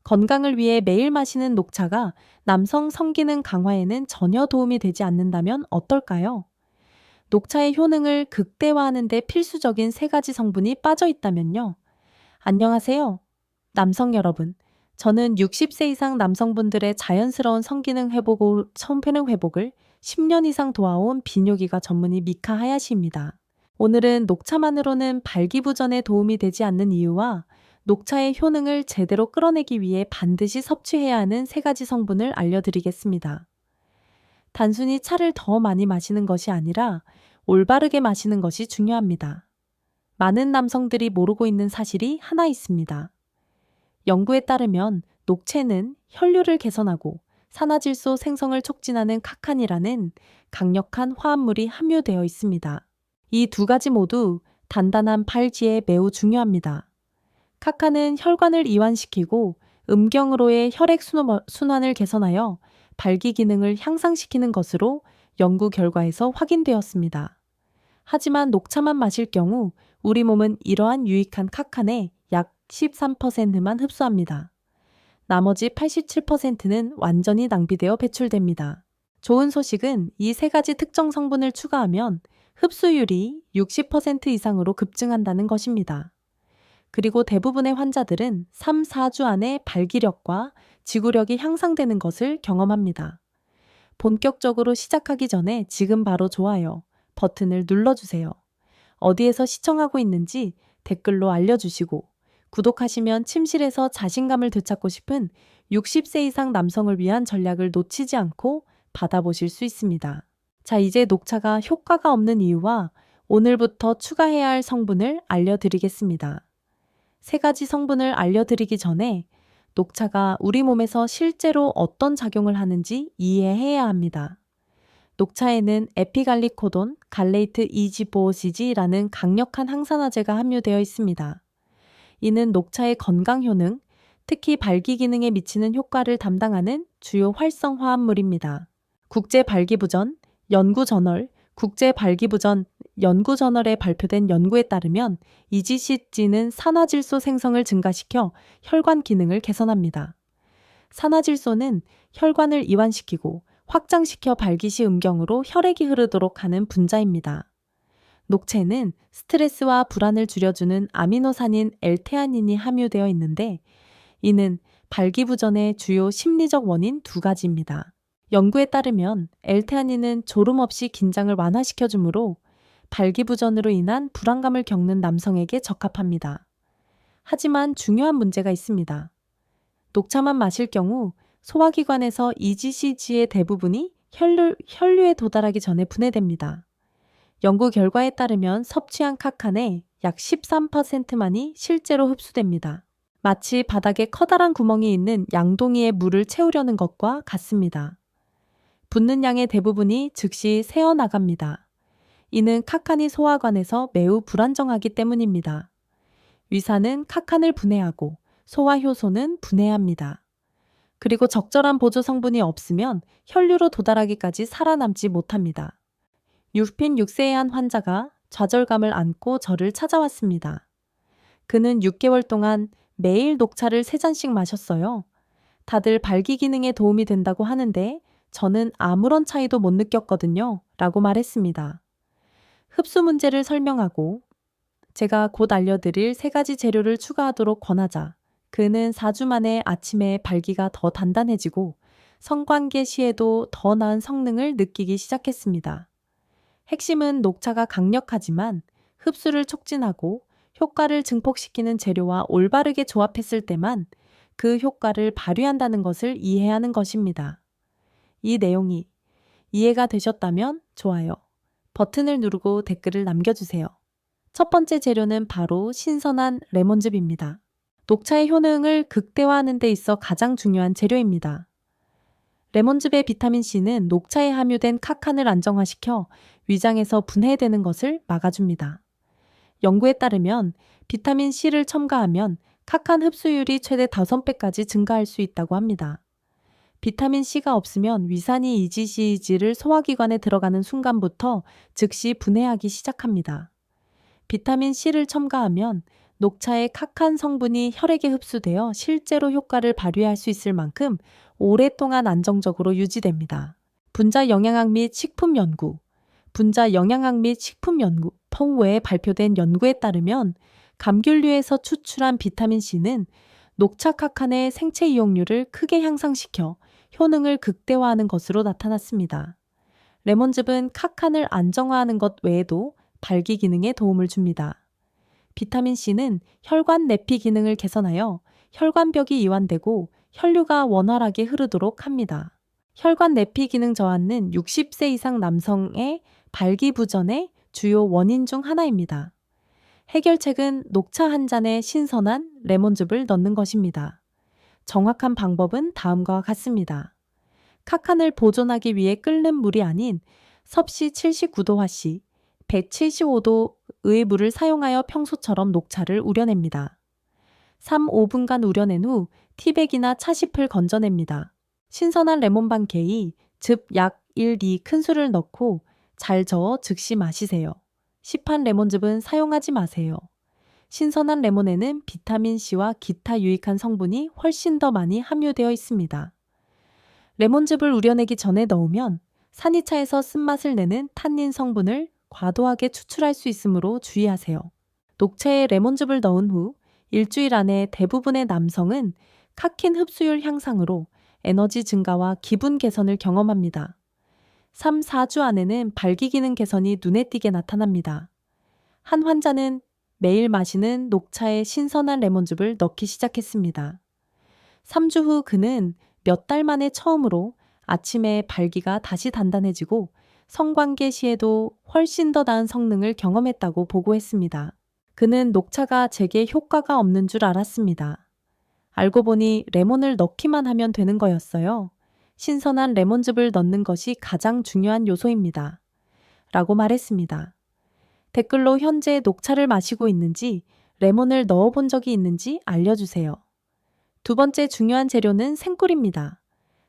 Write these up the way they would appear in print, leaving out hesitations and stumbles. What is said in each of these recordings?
건강을 위해 매일 마시는 녹차가 남성 성기능 강화에는 전혀 도움이 되지 않는다면 어떨까요? 녹차의 효능을 극대화하는 데 필수적인 세 가지 성분이 빠져 있다면요. 안녕하세요. 남성 여러분. 저는 60세 이상 남성분들의 자연스러운 성기능 회복을 10년 이상 도와온 비뇨기과 전문의 미카 하야시입니다. 오늘은 녹차만으로는 발기부전에 도움이 되지 않는 이유와 녹차의 효능을 제대로 끌어내기 위해 반드시 섭취해야 하는 세 가지 성분을 알려드리겠습니다. 단순히 차를 더 많이 마시는 것이 아니라 올바르게 마시는 것이 중요합니다. 많은 남성들이 모르고 있는 사실이 하나 있습니다. 연구에 따르면 녹채는 혈류를 개선하고 산화질소 생성을 촉진하는 카칸이라는 강력한 화합물이 함유되어 있습니다. 이 두 가지 모두 단단한 발지에 매우 중요합니다. 카카는 혈관을 이완시키고 음경으로의 혈액 순환을 개선하여 발기 기능을 향상시키는 것으로 연구 결과에서 확인되었습니다. 하지만 녹차만 마실 경우 우리 몸은 이러한 유익한 카칸의 약 13%만 흡수합니다. 나머지 87%는 완전히 낭비되어 배출됩니다. 좋은 소식은 이 세 가지 특정 성분을 추가하면 흡수율이 60% 이상으로 급증한다는 것입니다. 그리고 대부분의 환자들은 3, 4주 안에 발기력과 지구력이 향상되는 것을 경험합니다. 본격적으로 시작하기 전에 지금 바로 좋아요 버튼을 눌러주세요. 어디에서 시청하고 있는지 댓글로 알려주시고 구독하시면 침실에서 자신감을 되찾고 싶은 60세 이상 남성을 위한 전략을 놓치지 않고 받아보실 수 있습니다. 자, 이제 녹차가 효과가 없는 이유와 오늘부터 추가해야 할 성분을 알려드리겠습니다. 세 가지 성분을 알려드리기 전에 녹차가 우리 몸에서 실제로 어떤 작용을 하는지 이해해야 합니다. 녹차에는 에피갈리코돈, 갈레이트 이지보시지라는 강력한 항산화제가 함유되어 있습니다. 이는 녹차의 건강 효능, 특히 발기 기능에 미치는 효과를 담당하는 주요 활성 화합물입니다. 국제발기부전 연구저널, 국제발기부전 연구저널에 발표된 연구에 따르면 EGCG는 산화질소 생성을 증가시켜 혈관 기능을 개선합니다. 산화질소는 혈관을 이완시키고 확장시켜 발기 시 음경으로 혈액이 흐르도록 하는 분자입니다. 녹채는 스트레스와 불안을 줄여주는 아미노산인 L테아닌이 함유되어 있는데 이는 발기부전의 주요 심리적 원인 두 가지입니다. 연구에 따르면 L테아닌은 졸음 없이 긴장을 완화시켜주므로 발기부전으로 인한 불안감을 겪는 남성에게 적합합니다. 하지만 중요한 문제가 있습니다. 녹차만 마실 경우 소화기관에서 EGCG의 대부분이 혈류에 도달하기 전에 분해됩니다. 연구 결과에 따르면 섭취한 카칸의 약 13%만이 실제로 흡수됩니다. 마치 바닥에 커다란 구멍이 있는 양동이에 물을 채우려는 것과 같습니다. 붓는 양의 대부분이 즉시 새어나갑니다. 이는 카칸이 소화관에서 매우 불안정하기 때문입니다. 위산은 카칸을 분해하고 소화효소는 분해합니다. 그리고 적절한 보조 성분이 없으면 혈류로 도달하기까지 살아남지 못합니다. 66세의 한 환자가 좌절감을 안고 저를 찾아왔습니다. 그는 6개월 동안 매일 녹차를 3잔씩 마셨어요. 다들 발기 기능에 도움이 된다고 하는데 저는 아무런 차이도 못 느꼈거든요. 라고 말했습니다. 흡수 문제를 설명하고 제가 곧 알려드릴 3가지 재료를 추가하도록 권하자 그는 4주 만에 아침에 발기가 더 단단해지고 성관계 시에도 더 나은 성능을 느끼기 시작했습니다. 핵심은 녹차가 강력하지만 흡수를 촉진하고 효과를 증폭시키는 재료와 올바르게 조합했을 때만 그 효과를 발휘한다는 것을 이해하는 것입니다. 이 내용이 이해가 되셨다면 좋아요 버튼을 누르고 댓글을 남겨주세요. 첫 번째 재료는 바로 신선한 레몬즙입니다. 녹차의 효능을 극대화하는 데 있어 가장 중요한 재료입니다. 레몬즙의 비타민C는 녹차에 함유된 카칸을 안정화시켜 위장에서 분해되는 것을 막아줍니다. 연구에 따르면 비타민C를 첨가하면 카칸 흡수율이 최대 5배까지 증가할 수 있다고 합니다. 비타민C가 없으면 위산이 EGCG를 소화기관에 들어가는 순간부터 즉시 분해하기 시작합니다. 비타민C를 첨가하면 녹차의 카칸 성분이 혈액에 흡수되어 실제로 효과를 발휘할 수 있을 만큼 오랫동안 안정적으로 유지됩니다. 분자 영양학 및 식품 연구 분자 영양학 및 식품 연구 외에 발표된 연구에 따르면 감귤류에서 추출한 비타민C는 녹차 카칸의 생체 이용률을 크게 향상시켜 효능을 극대화하는 것으로 나타났습니다. 레몬즙은 카칸을 안정화하는 것 외에도 발기 기능에 도움을 줍니다. 비타민C는 혈관 내피 기능을 개선하여 혈관벽이 이완되고 혈류가 원활하게 흐르도록 합니다. 혈관 내피 기능 저하는 60세 이상 남성의 발기부전의 주요 원인 중 하나입니다. 해결책은 녹차 한 잔에 신선한 레몬즙을 넣는 것입니다. 정확한 방법은 다음과 같습니다. 카칸을 보존하기 위해 끓는 물이 아닌 섭씨 79도화씨, 175도의 물을 사용하여 평소처럼 녹차를 우려냅니다. 3-5분간 우려낸 후 티백이나 차십을 건져냅니다. 신선한 레몬반 개의, 즙 약 1, 2 큰술을 넣고 잘 저어 즉시 마시세요. 시판 레몬즙은 사용하지 마세요. 신선한 레몬에는 비타민C와 기타 유익한 성분이 훨씬 더 많이 함유되어 있습니다. 레몬즙을 우려내기 전에 넣으면 산이차에서 쓴맛을 내는 탄닌 성분을 과도하게 추출할 수 있으므로 주의하세요. 녹차에 레몬즙을 넣은 후 일주일 안에 대부분의 남성은 카킨 흡수율 향상으로 에너지 증가와 기분 개선을 경험합니다. 3-4주 안에는 발기 기능 개선이 눈에 띄게 나타납니다. 한 환자는 매일 마시는 녹차에 신선한 레몬즙을 넣기 시작했습니다. 3주 후 그는 몇 달 만에 처음으로 아침에 발기가 다시 단단해지고 성관계 시에도 훨씬 더 나은 성능을 경험했다고 보고했습니다. 그는 녹차가 제게 효과가 없는 줄 알았습니다. 알고 보니 레몬을 넣기만 하면 되는 거였어요. 신선한 레몬즙을 넣는 것이 가장 중요한 요소입니다. 라고 말했습니다. 댓글로 현재 녹차를 마시고 있는지, 레몬을 넣어본 적이 있는지 알려주세요. 두 번째 중요한 재료는 생꿀입니다.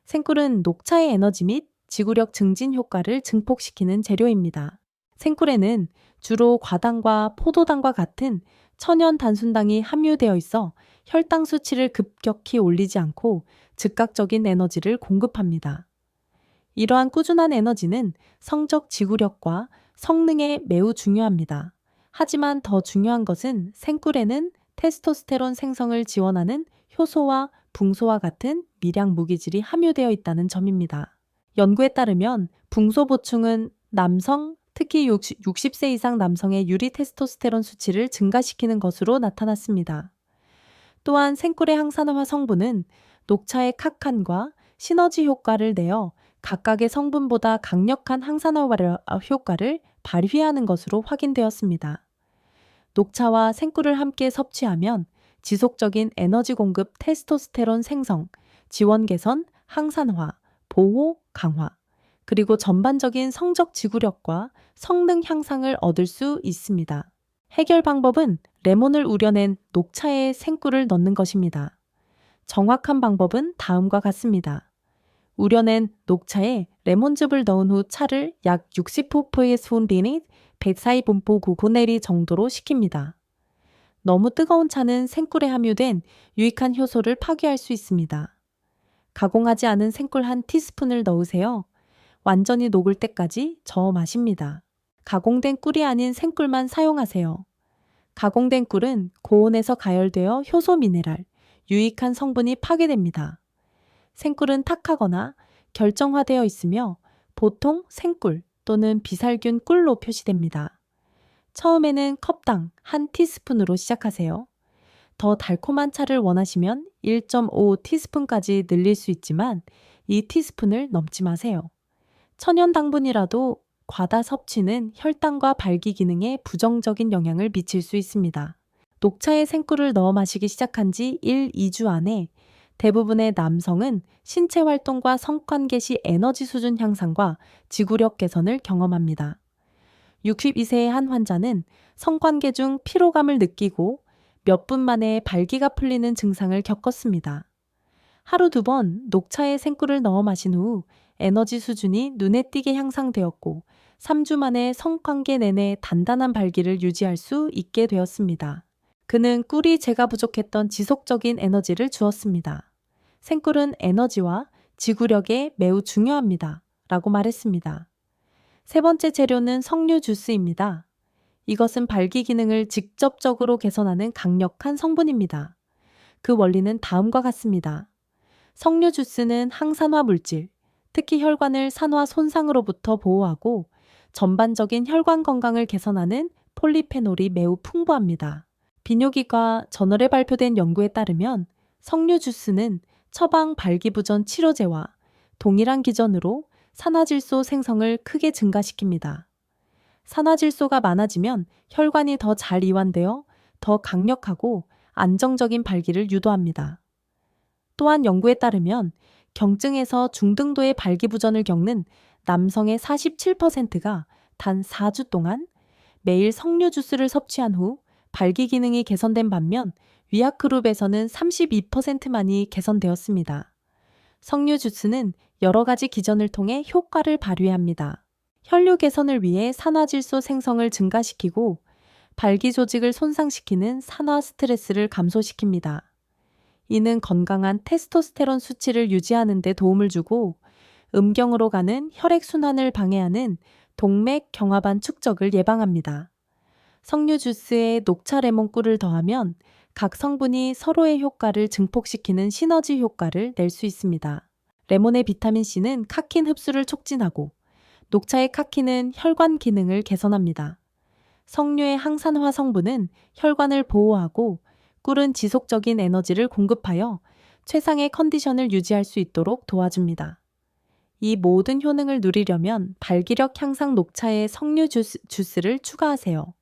생꿀은 녹차의 에너지 및 지구력 증진 효과를 증폭시키는 재료입니다. 생꿀에는 주로 과당과 포도당과 같은 천연 단순당이 함유되어 있어 혈당 수치를 급격히 올리지 않고 즉각적인 에너지를 공급합니다. 이러한 꾸준한 에너지는 성적 지구력과 성능에 매우 중요합니다. 하지만 더 중요한 것은 생꿀에는 테스토스테론 생성을 지원하는 효소와 붕소와 같은 미량 무기질이 함유되어 있다는 점입니다. 연구에 따르면 붕소 보충은 남성, 특히 60세 이상 남성의 유리 테스토스테론 수치를 증가시키는 것으로 나타났습니다. 또한 생꿀의 항산화 성분은 녹차의 카칸과 시너지 효과를 내어 각각의 성분보다 강력한 항산화 효과를 발휘하는 것으로 확인되었습니다. 녹차와 생꿀을 함께 섭취하면 지속적인 에너지 공급 테스토스테론 생성, 지원 개선, 항산화, 보호, 강화, 그리고 전반적인 성적 지구력과 성능 향상을 얻을 수 있습니다. 해결 방법은 레몬을 우려낸 녹차에 생꿀을 넣는 것입니다. 정확한 방법은 다음과 같습니다. 우려낸 녹차에 레몬즙을 넣은 후 차를 약 60호포의 비닛 142분포 구고내리 정도로 식힙니다. 너무 뜨거운 차는 생꿀에 함유된 유익한 효소를 파괴할 수 있습니다. 가공하지 않은 생꿀 한 티스푼을 넣으세요. 완전히 녹을 때까지 저어 마십니다. 가공된 꿀이 아닌 생꿀만 사용하세요. 가공된 꿀은 고온에서 가열되어 효소 미네랄, 유익한 성분이 파괴됩니다. 생꿀은 탁하거나 결정화되어 있으며 보통 생꿀 또는 비살균 꿀로 표시됩니다. 처음에는 컵당 한 티스푼으로 시작하세요. 더 달콤한 차를 원하시면 1.5티스푼까지 늘릴 수 있지만 2티스푼을 넘지 마세요. 천연 당분이라도 과다 섭취는 혈당과 발기 기능에 부정적인 영향을 미칠 수 있습니다. 녹차에 생꿀을 넣어 마시기 시작한 지 1, 2주 안에 대부분의 남성은 신체 활동과 성관계 시 에너지 수준 향상과 지구력 개선을 경험합니다. 62세의 한 환자는 성관계 중 피로감을 느끼고 몇 분 만에 발기가 풀리는 증상을 겪었습니다. 하루 2번 녹차에 생꿀을 넣어 마신 후 에너지 수준이 눈에 띄게 향상되었고 3주 만에 성관계 내내 단단한 발기를 유지할 수 있게 되었습니다. 그는 꿀이 제가 부족했던 지속적인 에너지를 주었습니다. 생꿀은 에너지와 지구력에 매우 중요합니다. 라고 말했습니다. 세 번째 재료는 석류 주스입니다. 이것은 발기 기능을 직접적으로 개선하는 강력한 성분입니다. 그 원리는 다음과 같습니다. 석류 주스는 항산화 물질, 특히 혈관을 산화 손상으로부터 보호하고 전반적인 혈관 건강을 개선하는 폴리페놀이 매우 풍부합니다. 비뇨기과 저널에 발표된 연구에 따르면 석류 주스는 처방 발기부전 치료제와 동일한 기전으로 산화질소 생성을 크게 증가시킵니다. 산화질소가 많아지면 혈관이 더 잘 이완되어 더 강력하고 안정적인 발기를 유도합니다. 또한 연구에 따르면 경증에서 중등도의 발기부전을 겪는 남성의 47%가 단 4주 동안 매일 석류 주스를 섭취한 후 발기 기능이 개선된 반면 위약그룹에서는 32%만이 개선되었습니다. 석류 주스는 여러 가지 기전을 통해 효과를 발휘합니다. 혈류 개선을 위해 산화질소 생성을 증가시키고 발기 조직을 손상시키는 산화 스트레스를 감소시킵니다. 이는 건강한 테스토스테론 수치를 유지하는 데 도움을 주고 음경으로 가는 혈액 순환을 방해하는 동맥 경화반 축적을 예방합니다. 석류 주스에 녹차 레몬꿀을 더하면 각 성분이 서로의 효과를 증폭시키는 시너지 효과를 낼 수 있습니다. 레몬의 비타민C는 카킨 흡수를 촉진하고 녹차의 카킨은 혈관 기능을 개선합니다. 석류의 항산화 성분은 혈관을 보호하고 꿀은 지속적인 에너지를 공급하여 최상의 컨디션을 유지할 수 있도록 도와줍니다. 이 모든 효능을 누리려면 발기력 향상 녹차에 석류 주스를 추가하세요.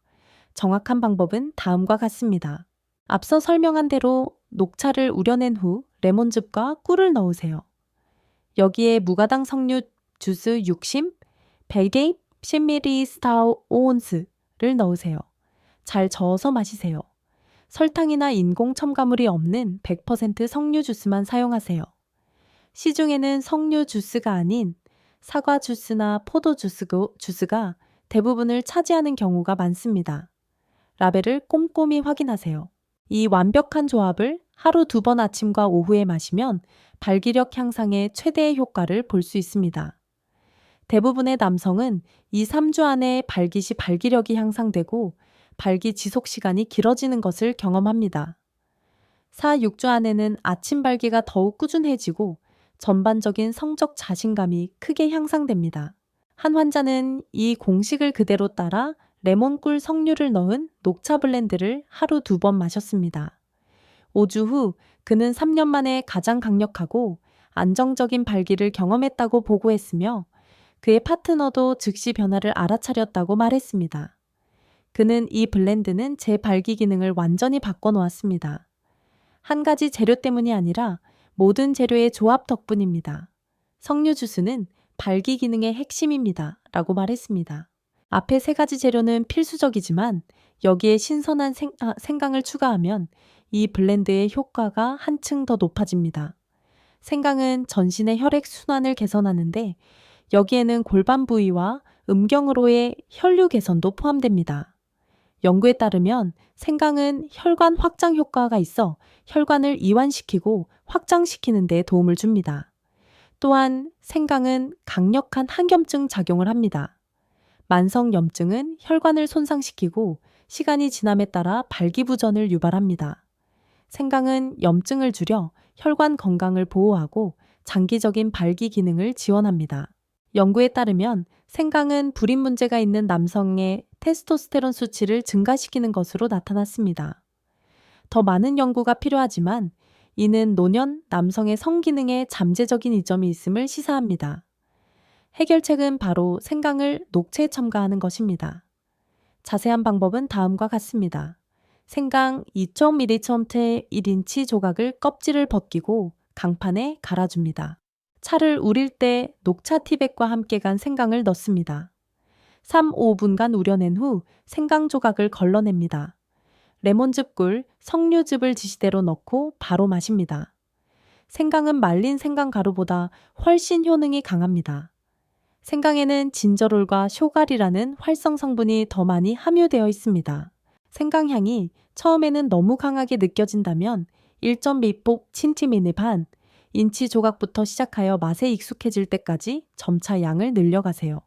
정확한 방법은 다음과 같습니다. 앞서 설명한 대로 녹차를 우려낸 후 레몬즙과 꿀을 넣으세요. 여기에 무가당 석류 주스 60, 100개 10ml 스타우 오온스를 넣으세요. 잘 저어서 마시세요. 설탕이나 인공 첨가물이 없는 100% 석류 주스만 사용하세요. 시중에는 석류 주스가 아닌 사과 주스나 포도 주스가 대부분을 차지하는 경우가 많습니다. 라벨을 꼼꼼히 확인하세요. 이 완벽한 조합을 하루 2번 아침과 오후에 마시면 발기력 향상에 최대의 효과를 볼 수 있습니다. 대부분의 남성은 2, 3주 안에 발기 시 발기력이 향상되고 발기 지속 시간이 길어지는 것을 경험합니다. 4, 6주 안에는 아침 발기가 더욱 꾸준해지고 전반적인 성적 자신감이 크게 향상됩니다. 한 환자는 이 공식을 그대로 따라 레몬꿀 석류를 넣은 녹차 블렌드를 하루 2번 마셨습니다. 5주 후 그는 3년 만에 가장 강력하고 안정적인 발기를 경험했다고 보고했으며 그의 파트너도 즉시 변화를 알아차렸다고 말했습니다. 그는 이 블렌드는 제 발기 기능을 완전히 바꿔놓았습니다. 한 가지 재료 때문이 아니라 모든 재료의 조합 덕분입니다. 석류 주스는 발기 기능의 핵심입니다. 라고 말했습니다. 앞에 3가지 재료는 필수적이지만 여기에 신선한 생강을 추가하면 이 블렌드의 효과가 한층 더 높아집니다. 생강은 전신의 혈액 순환을 개선하는데 여기에는 골반 부위와 음경으로의 혈류 개선도 포함됩니다. 연구에 따르면 생강은 혈관 확장 효과가 있어 혈관을 이완시키고 확장시키는 데 도움을 줍니다. 또한 생강은 강력한 항염증 작용을 합니다. 만성 염증은 혈관을 손상시키고 시간이 지남에 따라 발기부전을 유발합니다. 생강은 염증을 줄여 혈관 건강을 보호하고 장기적인 발기 기능을 지원합니다. 연구에 따르면 생강은 불임 문제가 있는 남성의 테스토스테론 수치를 증가시키는 것으로 나타났습니다. 더 많은 연구가 필요하지만 이는 노년 남성의 성기능에 잠재적인 이점이 있음을 시사합니다. 해결책은 바로 생강을 녹차에 첨가하는 것입니다. 자세한 방법은 다음과 같습니다. 생강 2.1리터째 1인치 조각을 껍질을 벗기고 강판에 갈아줍니다. 차를 우릴 때 녹차 티백과 함께 간 생강을 넣습니다. 3, 5분간 우려낸 후 생강 조각을 걸러냅니다. 레몬즙 꿀, 석류즙을 지시대로 넣고 바로 마십니다. 생강은 말린 생강 가루보다 훨씬 효능이 강합니다. 생강에는 진저롤과 쇼갈이라는 활성 성분이 더 많이 함유되어 있습니다. 생강향이 처음에는 너무 강하게 느껴진다면 1.2cm 반 인치 조각부터 시작하여 맛에 익숙해질 때까지 점차 양을 늘려가세요.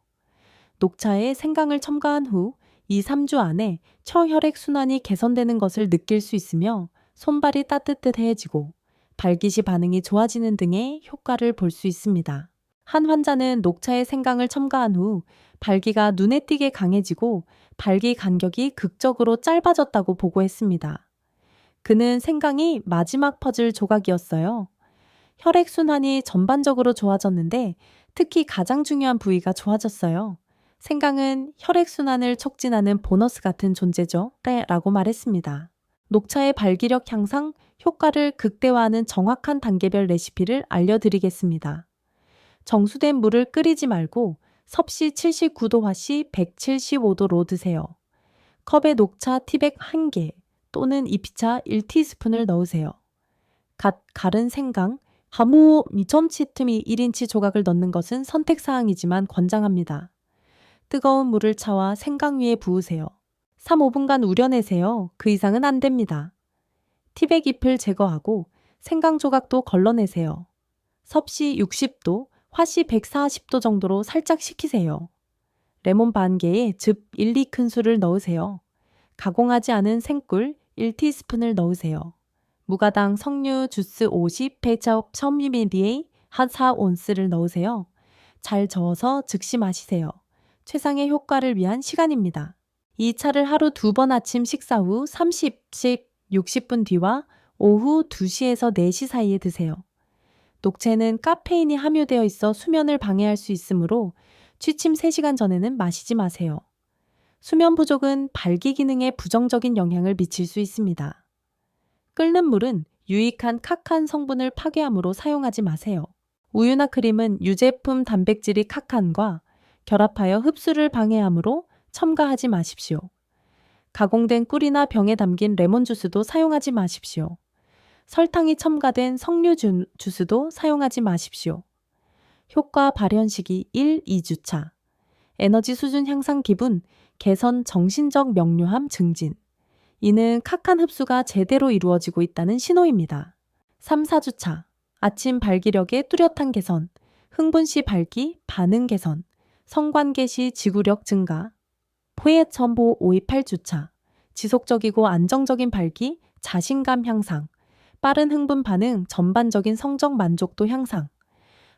녹차에 생강을 첨가한 후 2, 3주 안에 처혈액 순환이 개선되는 것을 느낄 수 있으며 손발이 따뜻해지고 발기시 반응이 좋아지는 등의 효과를 볼 수 있습니다. 한 환자는 녹차에 생강을 첨가한 후 발기가 눈에 띄게 강해지고 발기 간격이 극적으로 짧아졌다고 보고했습니다. 그는 생강이 마지막 퍼즐 조각이었어요. 혈액순환이 전반적으로 좋아졌는데 특히 가장 중요한 부위가 좋아졌어요. 생강은 혈액순환을 촉진하는 보너스 같은 존재죠. 라고 말했습니다. 녹차의 발기력 향상, 효과를 극대화하는 정확한 단계별 레시피를 알려드리겠습니다. 정수된 물을 끓이지 말고 섭씨 79도화씨 175도로 드세요. 컵에 녹차 티백 1개 또는 이피차 1티스푼을 넣으세요. 갓 갈은 생강, 하무 미점치트미 1인치 조각을 넣는 것은 선택사항이지만 권장합니다. 뜨거운 물을 차와 생강 위에 부으세요. 3, 5분간 우려내세요. 그 이상은 안 됩니다. 티백 잎을 제거하고 생강 조각도 걸러내세요. 섭씨 60도, 화씨 140도 정도로 살짝 식히세요. 레몬 반 개에 즙 1, 2큰술을 넣으세요. 가공하지 않은 생꿀 1티스푼을 넣으세요. 무가당 석류 주스 50, 페이차업 1000ml에 한 4온스를 넣으세요. 잘 저어서 즉시 마시세요. 최상의 효과를 위한 시간입니다. 이 차를 하루 2번 아침 식사 후 30씩 60분 뒤와 오후 2시에서 4시 사이에 드세요. 녹차에는 카페인이 함유되어 있어 수면을 방해할 수 있으므로 취침 3시간 전에는 마시지 마세요. 수면 부족은 발기 기능에 부정적인 영향을 미칠 수 있습니다. 끓는 물은 유익한 카카인 성분을 파괴하므로 사용하지 마세요. 우유나 크림은 유제품 단백질이 카카인과 결합하여 흡수를 방해하므로 첨가하지 마십시오. 가공된 꿀이나 병에 담긴 레몬 주스도 사용하지 마십시오. 설탕이 첨가된 석류 주스도 사용하지 마십시오. 효과 발현 시기 1, 2주차. 에너지 수준 향상 기분, 개선 정신적 명료함 증진. 이는 카카인 흡수가 제대로 이루어지고 있다는 신호입니다. 3, 4주차. 아침 발기력의 뚜렷한 개선, 흥분 시 발기, 반응 개선, 성관계 시 지구력 증가. 포의 첨보 5, 8주차. 지속적이고 안정적인 발기, 자신감 향상, 빠른 흥분 반응, 전반적인 성적 만족도 향상.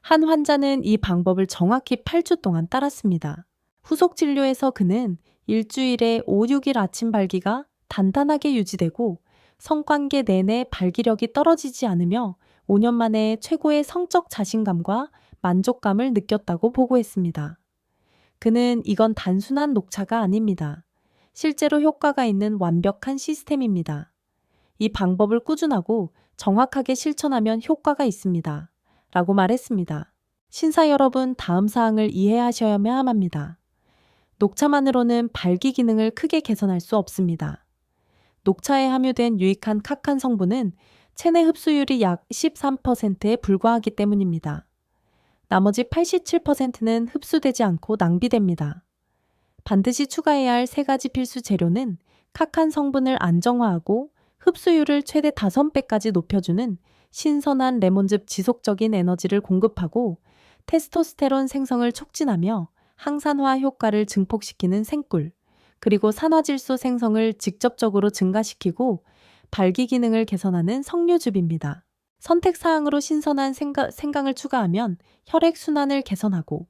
한 환자는 이 방법을 정확히 8주 동안 따랐습니다. 후속 진료에서 그는 일주일에 5, 6일 아침 발기가 단단하게 유지되고 성관계 내내 발기력이 떨어지지 않으며 5년 만에 최고의 성적 자신감과 만족감을 느꼈다고 보고했습니다. 그는 이건 단순한 녹차가 아닙니다. 실제로 효과가 있는 완벽한 시스템입니다. 이 방법을 꾸준하고 정확하게 실천하면 효과가 있습니다. 라고 말했습니다. 신사 여러분, 다음 사항을 이해하셔야만 합니다. 녹차만으로는 발기 기능을 크게 개선할 수 없습니다. 녹차에 함유된 유익한 카카인 성분은 체내 흡수율이 약 13%에 불과하기 때문입니다. 나머지 87%는 흡수되지 않고 낭비됩니다. 반드시 추가해야 할 3가지 필수 재료는 카카인 성분을 안정화하고 흡수율을 최대 5배까지 높여주는 신선한 레몬즙 지속적인 에너지를 공급하고 테스토스테론 생성을 촉진하며 항산화 효과를 증폭시키는 생꿀, 그리고 산화질소 생성을 직접적으로 증가시키고 발기 기능을 개선하는 석류즙입니다. 선택사항으로 신선한 생강을 추가하면 혈액순환을 개선하고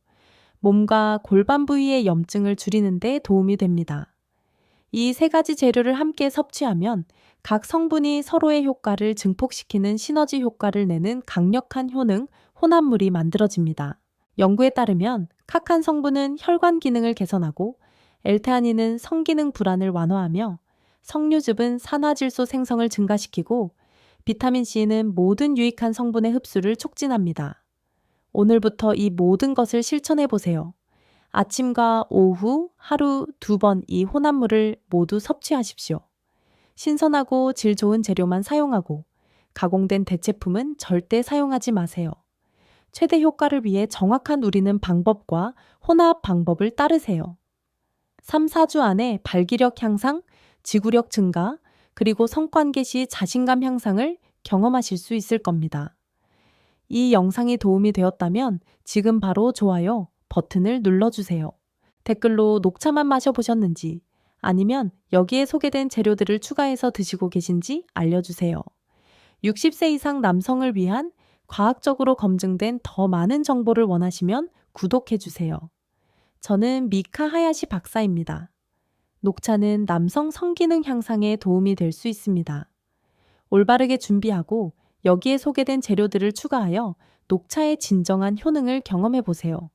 몸과 골반 부위의 염증을 줄이는 데 도움이 됩니다. 이 3가지 재료를 함께 섭취하면 각 성분이 서로의 효과를 증폭시키는 시너지 효과를 내는 강력한 효능, 혼합물이 만들어집니다. 연구에 따르면 카카인 성분은 혈관 기능을 개선하고 엘테아닌은 성기능 불안을 완화하며 석류즙은 산화질소 생성을 증가시키고 비타민C는 모든 유익한 성분의 흡수를 촉진합니다. 오늘부터 이 모든 것을 실천해 보세요. 아침과 오후 하루 2번 이 혼합물을 모두 섭취하십시오. 신선하고 질 좋은 재료만 사용하고 가공된 대체품은 절대 사용하지 마세요. 최대 효과를 위해 정확한 우리는 방법과 혼합 방법을 따르세요. 3, 4주 안에 발기력 향상, 지구력 증가, 그리고 성관계 시 자신감 향상을 경험하실 수 있을 겁니다. 이 영상이 도움이 되었다면 지금 바로 좋아요 버튼을 눌러주세요. 댓글로 녹차만 마셔보셨는지 아니면 여기에 소개된 재료들을 추가해서 드시고 계신지 알려주세요. 60세 이상 남성을 위한 과학적으로 검증된 더 많은 정보를 원하시면 구독해주세요. 저는 미카 하야시 박사입니다. 녹차는 남성 성기능 향상에 도움이 될 수 있습니다. 올바르게 준비하고 여기에 소개된 재료들을 추가하여 녹차의 진정한 효능을 경험해 보세요.